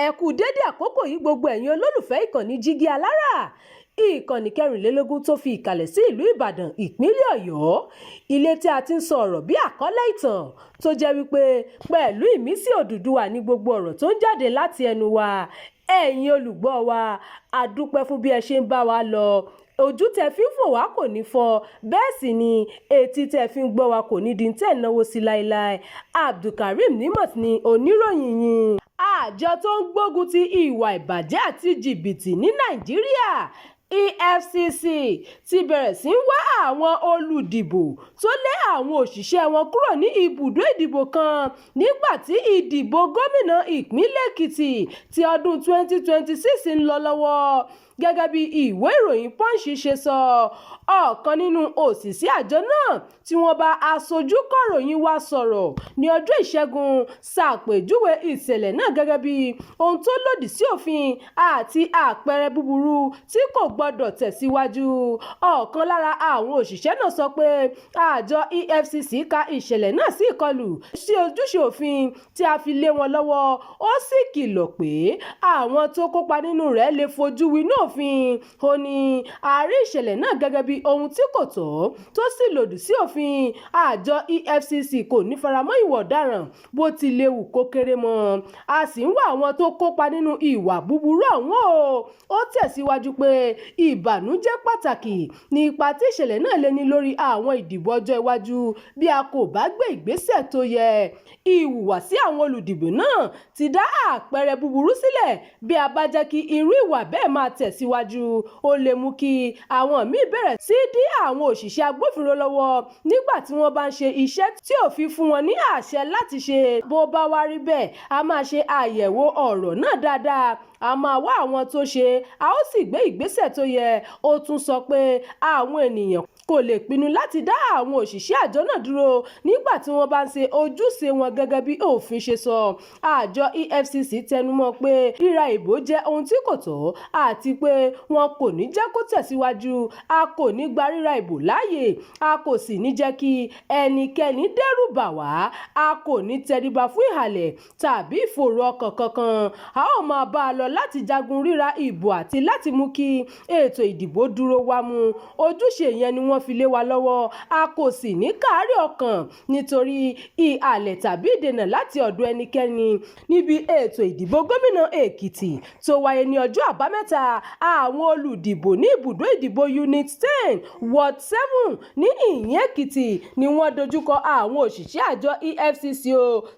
ẹ kú dédé àkókò yìí gbogbo ẹ̀yin olólùfẹ́ ìkànnì Jígí Alára, ìkànnì 24 tó fi ìkàlẹ̀ sí ìlú Ìbàdàn ìpínlẹ̀ Ọ̀yọ́, ilé tí a ti ń sọ ọ̀rọ̀ bí àkọ́lé ìtàn tó jẹ́ wípé pẹ̀lú ìmísí Odùduwà ní gbogbo ọ̀rọ̀ tó ń jáde láti ẹnu wa. Ẹ̀yin olùgbọ́ wa, a dúpẹ́ fún bí ẹ ṣe ń bá wa lọ. Ojú tẹ́ fi ń fò wá kò ní fọ́, bẹ́ẹ̀ sì ni etí tẹ́ fi ń gbọ́ wa kò ní di tẹ́ náwó sí láéláé. Abdulkareem Nimot ni oníròyìn yín. Àjọ tó ń gbógun ti ìwà ìbàjẹ́ àti jìbìtì ní Nàìjíríà EFCC ti bẹ̀rẹ̀ sí ń wá àwọn olùdìbò tó lé àwọn òṣìṣẹ́ wọn kúrò ní ibùdó ìdìbò kan nígbà tí ìdìbò gómìnà ìpínlẹ̀ Èkìtì ti ọdún 2026 ń lọ lọ́wọ́. Gẹ́gẹ́ bí ìwé ìròyìn Punch ṣe sọ, ọ̀kan nínú òṣìṣẹ́ àjọ náà tí wọ́n bá aṣojú kọ̀ròyìn wa sọ̀rọ̀ ní ọjọ́ Ìṣẹ́gun ṣàpèjúwe ìṣẹ̀lẹ̀ náà gẹ́gẹ́ bí ohun tó lòdì sí òfin àti àpẹẹrẹ búburú tí kò gbọdọ̀ tẹ̀síwájú. Ọ̀kan lára àwọn òṣìṣẹ́ náà sọ pé àjọ EFCC ka ìṣẹ̀lẹ̀ náà sí ìkọlù sí ojúṣe òfin tí a fi lé wọn lọ́wọ́. Ó sì kìlọ̀ pé àwọn tó kópa nínú rẹ̀ lè fojú winá òfin. Ó ní àárí ìṣẹ̀lẹ̀ náà gẹ́gẹ́ bí ohun tí kò tọ́ tó sì lòdì sí òfin. Àjọ EFCC kò ní faramọ́ ìwà ọ̀daràn bó ti léwu kó kéré mọ́. A sì ń wá àwọn tó kópa nínú ìwà búburú ọ̀hún o. Ó tẹ̀síwájú pé ìbànújẹ́ pàtàkì ní ipa tí ìṣẹ̀lẹ̀ náà lè ní lórí àwọn ìdìbò ọjọ́ iwájú bí a kò bá gbé ìgbésẹ̀ tó yẹ. Ìhùwàsí àwọn olùdìbò náà ti dá àpẹẹrẹ búburú sílẹ̀. Bí a bá jẹ́ kí irú ìwà bẹ́ẹ̀ máa tẹ̀síwájú, ó lè mú kí àwọn míì bẹ̀rẹ̀ sí dí àwọn òṣìṣẹ́ agbófinró lọ́wọ́ nígbà tí wọ́n bá ń ṣe iṣẹ́ tí òfin fún wọn ní àṣẹ láti ṣe. Bó bá wá rí bẹ́ẹ̀, a máa ṣe àyẹ̀wò ọ̀rọ̀ náà dáadáa, a máa wá àwọn tó ṣe, a ó sì gbé ìgbésẹ̀ tó yẹ. Ó tún sọ pé àwọn ènìyàn kò lè pinnu láti dá àwọn òṣìṣẹ́ àjọ náà dúró nígbà tí wọ́n bá ń ṣe ojúṣe wọn gẹ́gẹ́ bí òfin ṣe sọ. Àjọ EFCC tẹnumọ́ pé ríra ìbò jẹ́ ohun tí kò tọ́ àti pé wọn kò ní jẹ́ kó tẹ̀síwájú. A kò ní gba ríra ìbò láàyè, a kò sì ní jẹ́ kí ẹnikẹ́ni dẹ́rù bà wá. A kò ní tẹríba fún ìhàlẹ̀ tàbí ìfòòró ọkàn kankan. A ó máa bá a lọ láti jagun ríra ìbò àti láti mú kí ètò ìdìbò dúró wámú. Ojúṣe yẹn ni wọ́n fi lé wa lọ́wọ́. A kò sì ní kárí ọkàn nítorí ìhàlẹ̀ tàbí ìdènà láti ọ̀dọ̀ ẹnikẹ́ni níbi ètò ìdìbò gómìnà Èkìtì tó wáyé ní ọjọ́ Àbámẹ́ta. Àwọn olùdìbò ní ibùdó ìdìbò Unit 10 Ward 7 ní Ìyìn Èkìtì ni wọ́n dojúkọ àwọn òṣìṣẹ́ àjọ EFCC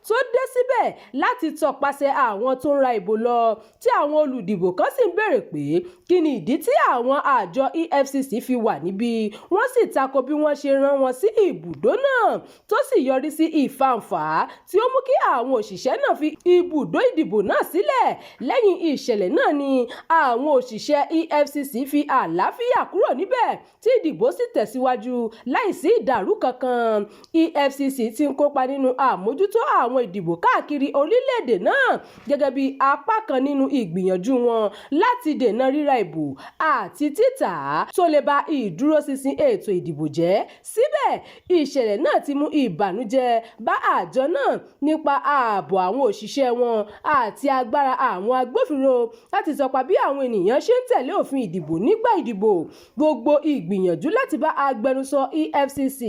tó dé síbẹ̀ láti tọpasẹ̀ àwọn tó ń ra ìbò lọ, tí àwọn olùdìbò kan sì ń béèrè pé kí ni ìdí tí àwọn àjọ EFCC fi wà níbí. Wọ́n sì tako bí wọ́n ṣe rán wọn sí ibùdó náà tó sì yọrí sí ìfàǹfà tí ó mú kí àwọn òṣìṣẹ́ náà fi ibùdó ìdìbò náà sílẹ̀. Lẹ́yìn ìṣẹ̀lẹ̀ náà ni àwọn òṣìṣẹ́ EFCC fi àlàáfíà kúrò níbẹ̀ tí ìdìbò sì tẹ̀síwájú láìsí ìdàrú kankan. EFCC ti ń kópa nínú àmójútó àwọn ìdìbò káàkiri orílẹ̀-èdè náà gẹ́gẹ́ bí apá kan nínú ìgbìyànjú wọn láti dènà ríra ìbò àti títà tó lè ba ìdúróṣinṣin ètò ìdìbò jẹ́. Síbẹ̀, ìṣẹ̀lẹ̀ náà ti mú ìbànújẹ́ bá àjọ náà nípa ààbò àwọn òṣìṣẹ́ wọn àti agbára àwọn agbófinró láti sọpa bí àwọn ènìyàn ṣe ń tẹ̀lé òfin ìdìbò nígbà ìdìbò. Gbogbo ìgbìyànjú láti bá agbẹnusọ EFCC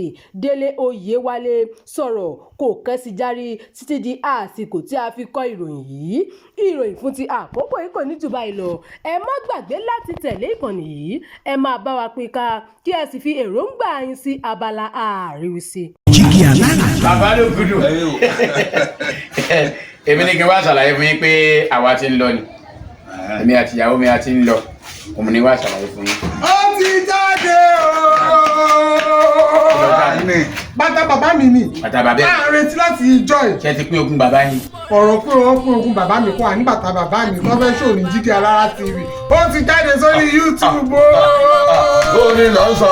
Délé Oyèwálé sọ̀rọ̀ kò kẹ́sì járí títí di àsìkò tí a fi kọ ìròyìn yìí. Ìròyìn fún ti àkókò yìí kò ní jù báyìí lọ. Ẹ má gbàgbé láti tẹ̀lé ìkànnì yìí. Ẹ máa bá wa pín ká kí ẹ sì fi èròǹgbà yín sí abala àríwísí. Jígí Alára. Bàbá ló gudu. Èmi ní kí n wá ṣàlàyé fún yín pé àwa ti ń lọ ni. Èmi àti ìyàwó mi a ti ń lọ. Òun ni wá ṣàlàyé fún yín. Ó ti jáde bàtà bàbá mi ni. Bàtà bàbá ẹ̀. A retí láti ìjọ ẹ̀. Ṣé ti pín ogún bàbá yín? Ọ̀rọ̀ pé wọ́n pín ogún bàbá mi kó wà ní bàtà bàbá mi tó fẹ́ ṣò ní Jígí Alára TV. Ó ti jáde sórí YouTube o. Ó ní lọ sọ.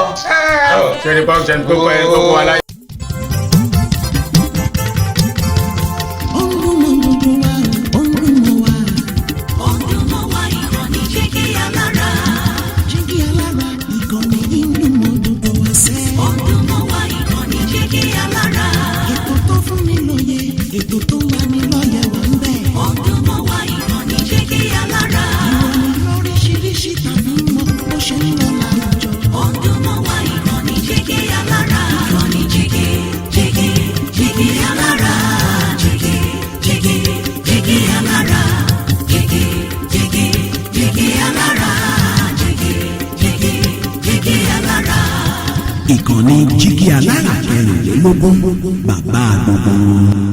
Ṣé ní pọ́ńṣẹ́ ní gbogbo ẹ̀ gbogbo wa láyé? Ètò tó wà ní lọ́yẹ̀ wà ń bẹ̀. Ọdún mọ́ wa ìkànnì jẹ́ ìkànnì Jígí Alára 24 bàbá gbogbo.